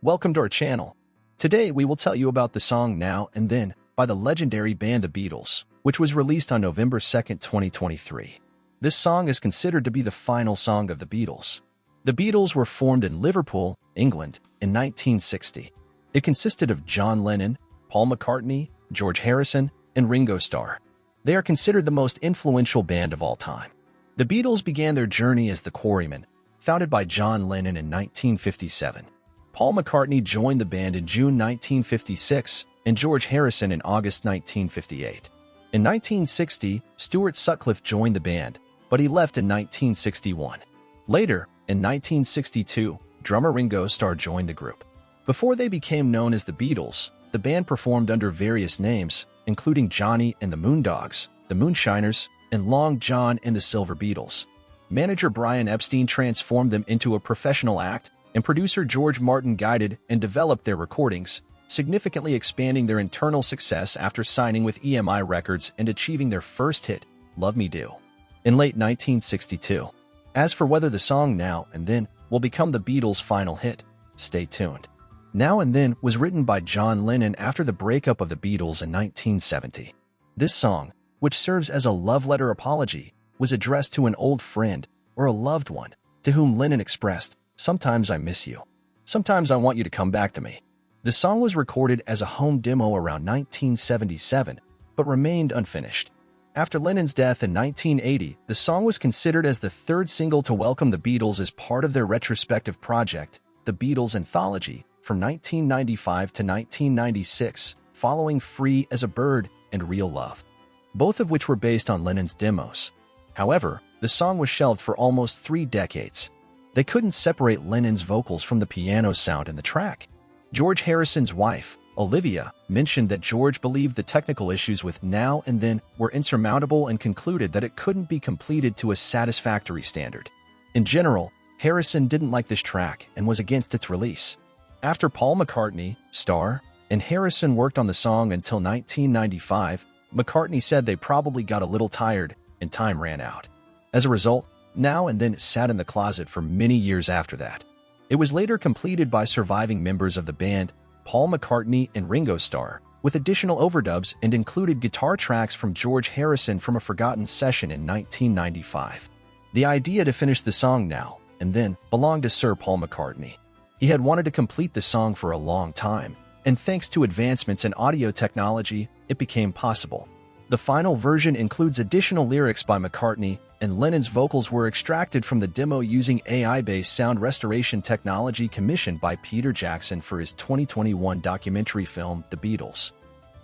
welcome to our channel. Today we will tell you about the song Now and Then by the legendary band The Beatles, which was released on November 2nd, 2023. This song is considered to be the final song of the Beatles. The Beatles were formed in Liverpool, England, in 1960. It consisted of John Lennon, Paul McCartney, George Harrison, and Ringo Starr. They are considered the most influential band of all time. The Beatles began their journey as the Quarrymen, founded by John Lennon in 1957. Paul McCartney joined the band in June 1956 and George Harrison in August 1958. In 1960, Stuart Sutcliffe joined the band, but he left in 1961. Later, in 1962, drummer Ringo Starr joined the group. Before they became known as the Beatles, the band performed under various names, including Johnny and the Moondogs, the Moonshiners, and Long John and the Silver Beatles. Manager Brian Epstein transformed them into a professional act, and producer George Martin guided and developed their recordings, significantly expanding their internal success after signing with EMI Records and achieving their first hit, Love Me Do, in late 1962. As for whether the song Now and Then will become the Beatles' final hit, stay tuned. Now and Then was written by John Lennon after the breakup of the Beatles in 1970. This song, which serves as a love letter apology, was addressed to an old friend or a loved one, to whom Lennon expressed, "Sometimes I miss you. Sometimes I want you to come back to me." The song was recorded as a home demo around 1977, but remained unfinished. After Lennon's death in 1980, the song was considered as the third single to welcome the Beatles as part of their retrospective project, the Beatles Anthology, from 1995 to 1996, following Free as a Bird and Real Love, both of which were based on Lennon's demos. However, the song was shelved for almost 3 decades. They couldn't separate Lennon's vocals from the piano sound in the track. George Harrison's wife, Olivia, mentioned that George believed the technical issues with Now and Then were insurmountable and concluded that it couldn't be completed to a satisfactory standard. In general, Harrison didn't like this track and was against its release. After Paul McCartney, Starr, and Harrison worked on the song until 1995, McCartney said they probably got a little tired and time ran out. As a result, Now and Then sat in the closet for many years after that. It was later completed by surviving members of the band, Paul McCartney and Ringo Starr, with additional overdubs and included guitar tracks from George Harrison from a forgotten session in 1995. The idea to finish the song Now and Then belonged to Sir Paul McCartney. He had wanted to complete the song for a long time, and thanks to advancements in audio technology, it became possible. The final version includes additional lyrics by McCartney, and Lennon's vocals were extracted from the demo using AI-based sound restoration technology commissioned by Peter Jackson for his 2021 documentary film, The Beatles.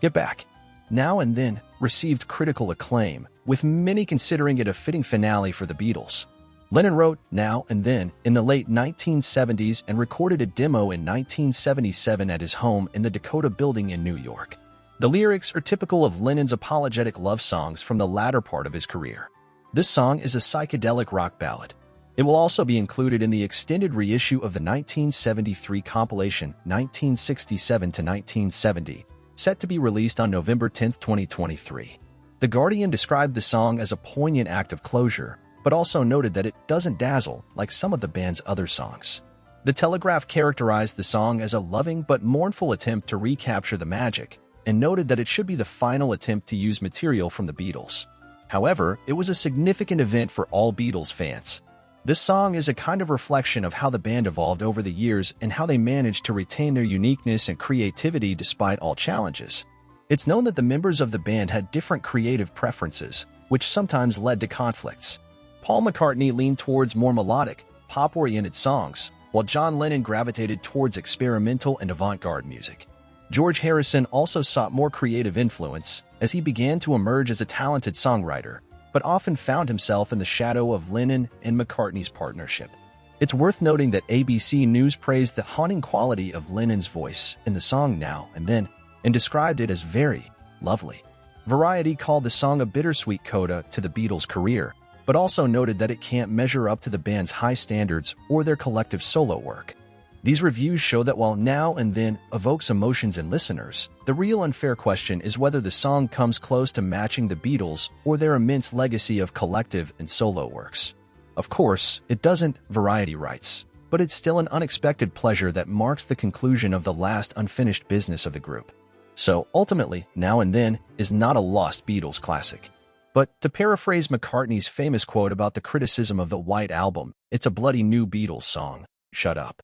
Get Back. Now and Then received critical acclaim, with many considering it a fitting finale for the Beatles. Lennon wrote Now and Then in the late 1970s and recorded a demo in 1977 at his home in the Dakota Building in New York. The lyrics are typical of Lennon's apologetic love songs from the latter part of his career. This song is a psychedelic rock ballad. It will also be included in the extended reissue of the 1973 compilation 1967 to 1970, set to be released on November 10, 2023. The Guardian described the song as a poignant act of closure, but also noted that it doesn't dazzle like some of the band's other songs. The Telegraph characterized the song as a loving but mournful attempt to recapture the magic, and noted that it should be the final attempt to use material from the Beatles. However, it was a significant event for all Beatles fans. This song is a kind of reflection of how the band evolved over the years and how they managed to retain their uniqueness and creativity despite all challenges. It's known that the members of the band had different creative preferences, which sometimes led to conflicts. Paul McCartney leaned towards more melodic, pop-oriented songs, while John Lennon gravitated towards experimental and avant-garde music. George Harrison also sought more creative influence as he began to emerge as a talented songwriter, but often found himself in the shadow of Lennon and McCartney's partnership. It's worth noting that ABC News praised the haunting quality of Lennon's voice in the song Now and Then and described it as very lovely. Variety called the song a bittersweet coda to the Beatles' career, but also noted that it can't measure up to the band's high standards or their collective solo work. These reviews show that while Now and Then evokes emotions in listeners, the real unfair question is whether the song comes close to matching the Beatles or their immense legacy of collective and solo works. Of course, it doesn't, Variety writes. but it's still an unexpected pleasure that marks the conclusion of the last unfinished business of the group. So, ultimately, Now and Then is not a lost Beatles classic. But, to paraphrase McCartney's famous quote about the criticism of the White Album, it's a bloody new Beatles song. Shut up.